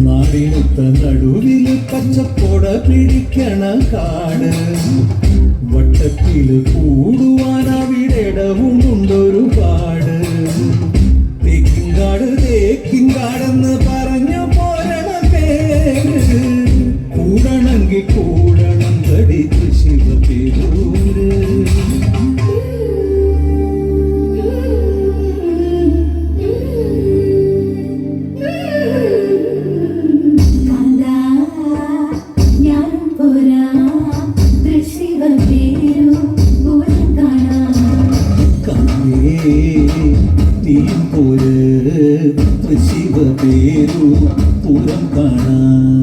നാടിനൊത്ത നടുവില് പച്ചപ്പോട പിടിക്കണ കാട്, വട്ടത്തില് കൂടുവാൻ അവിടെടവും ഉണ്ടൊരുപാട്. തേക്കിൻകാട് തേക്കിൻകാടെന്ന് പറഞ്ഞു പോരണ പേര്, കൂടണമെങ്കിൽ കൂടണം കടിച്ച് ശിവപേരൂര്. നീയും പോര് ശിവപേരു പൂരം കാണാം.